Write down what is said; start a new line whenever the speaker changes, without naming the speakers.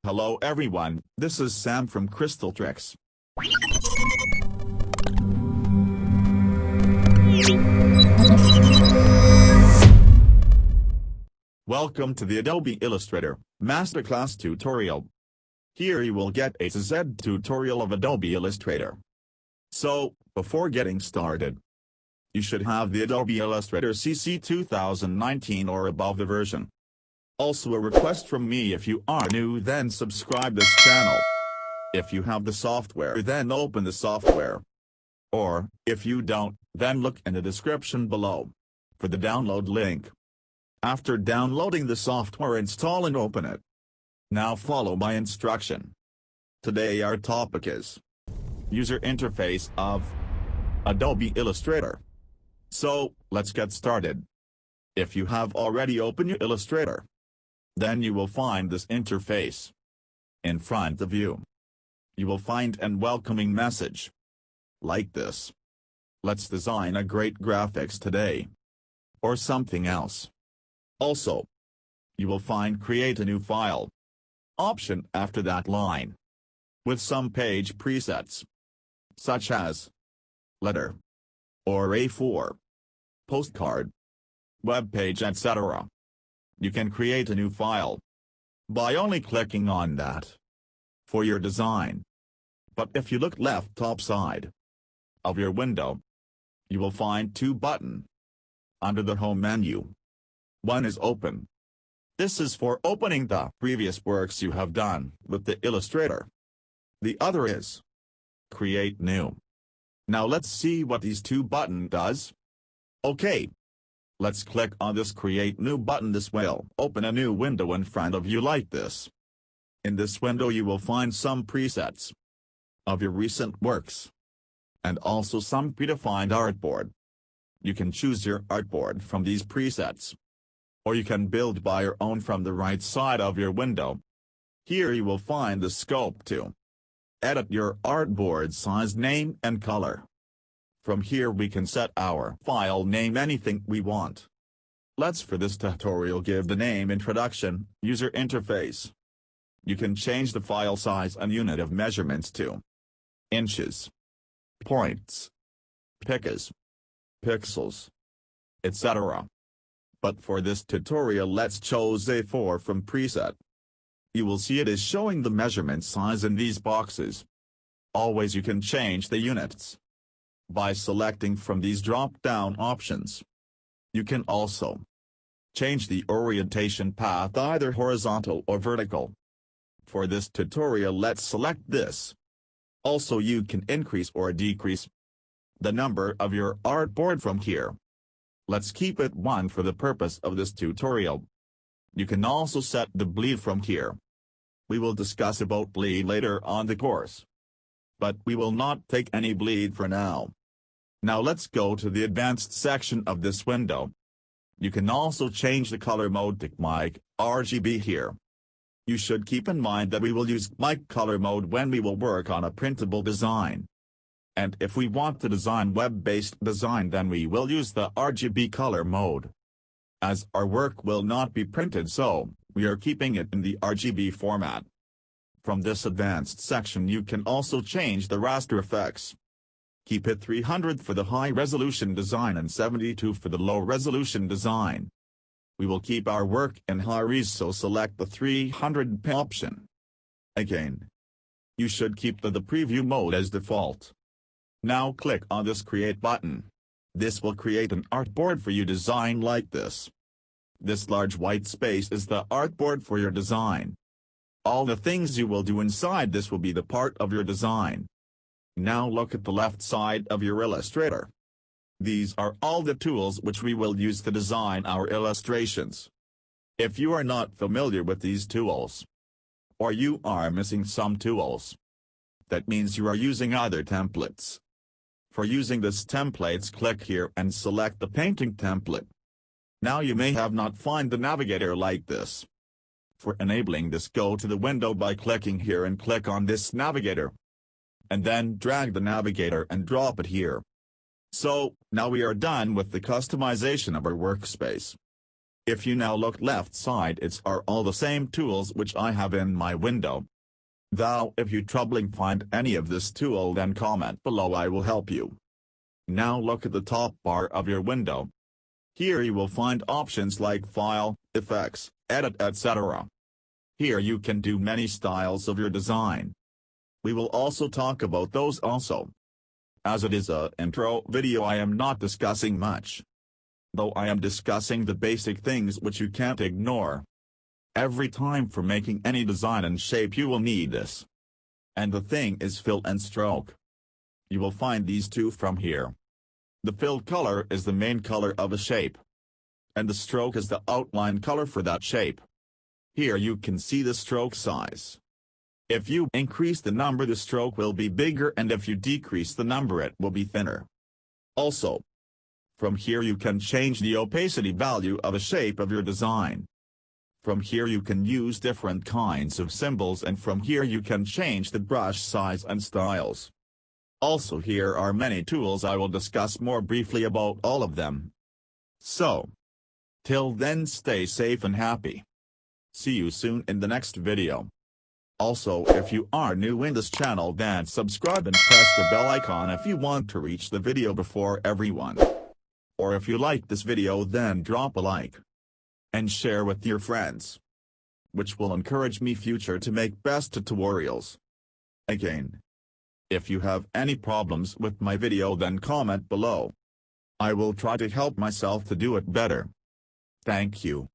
Hello everyone, this is Sam from Trix. Welcome to the Adobe Illustrator Masterclass tutorial. Here you will get A to Z tutorial of Adobe Illustrator. So, before getting started, you should have the Adobe Illustrator CC 2019 or above the version. Also a request from me, if you are new then subscribe this channel. If you have the software then open the software. Or, if you don't, then look in the description below for the download link. After downloading the software, install and open it. Now follow my instruction. Today our topic is user interface of Adobe Illustrator. So, let's get started. If you have already opened your Illustrator, then you will find this interface. In front of you, you will find an welcoming message like this. Let's design a great graphics today. Or something else. Also, you will find create a new file option after that line, with some page presets, such as letter, or A4, postcard, web page, etc. You can create a new file by only clicking on that for your design. But if you look left top side of your window, you will find two buttons under the home menu. One is open. This is for opening the previous works you have done with the Illustrator. The other is create new. Now let's see what these two buttons does. Okay. Let's click on this create new button. This will open a new window in front of you like this. In this window you will find some presets of your recent works, and also some predefined artboard. You can choose your artboard from these presets, or you can build by your own from the right side of your window. Here you will find the scope to edit your artboard size, name and color. From here we can set our file name anything we want. Let's for this tutorial give the name introduction, user interface. You can change the file size and unit of measurements to inches, points, pixels, etc. But for this tutorial let's choose A4 from preset. You will see it is showing the measurement size in these boxes. Always you can change the units by selecting from these drop-down options. You can also change the orientation path either horizontal or vertical. For this tutorial let's select this. Also you can increase or decrease the number of your artboard from here. Let's keep it 1 for the purpose of this tutorial. You can also set the bleed from here. We will discuss about bleed later on the course, but we will not take any bleed for now. Now let's go to the advanced section of this window. You can also change the color mode to mic RGB here. You should keep in mind that we will use mic color mode when we will work on a printable design. And if we want to design web-based design then we will use the RGB color mode. As our work will not be printed, so we are keeping it in the RGB format. From this advanced section you can also change the raster effects. Keep it 300 for the high-resolution design and 72 for the low-resolution design. We will keep our work in high-res, so select the 300 option. Again, you should keep the preview mode as default. Now click on this create button. This will create an artboard for you design like this. This large white space is the artboard for your design. All the things you will do inside this will be the part of your design. Now look at the left side of your Illustrator. These are all the tools which we will use to design our illustrations. If you are not familiar with these tools, or you are missing some tools, that means you are using other templates. For using this templates, click here and select the painting template. Now you may have not find the navigator like this. For enabling this, go to the window by clicking here and click on this navigator. And then drag the navigator and drop it here. So, now we are done with the customization of our workspace. If you now look left side, it's are all the same tools which I have in my window. Thou if you troubling find any of this tool, then comment below, I will help you. Now look at the top bar of your window. Here you will find options like File, Effects, Edit, etc. Here you can do many styles of your design. We will also talk about those also. As it is a intro video, I am not discussing much, though I am discussing the basic things which you can't ignore. Every time for making any design and shape you will need this. And the thing is fill and stroke. You will find these two from here. The fill color is the main color of a shape, and the stroke is the outline color for that shape. Here you can see the stroke size. If you increase the number, the stroke will be bigger, and if you decrease the number, it will be thinner. Also, from here you can change the opacity value of a shape of your design. From here you can use different kinds of symbols, and from here you can change the brush size and styles. Also, here are many tools. I will discuss more briefly about all of them. So, till then, stay safe and happy. See you soon in the next video. Also, if you are new in this channel, then subscribe and press the bell icon if you want to reach the video before everyone. Or if you like this video, then drop a like and share with your friends, which will encourage me future to make best tutorials. Again, if you have any problems with my video, then comment below. I will try to help myself to do it better. Thank you.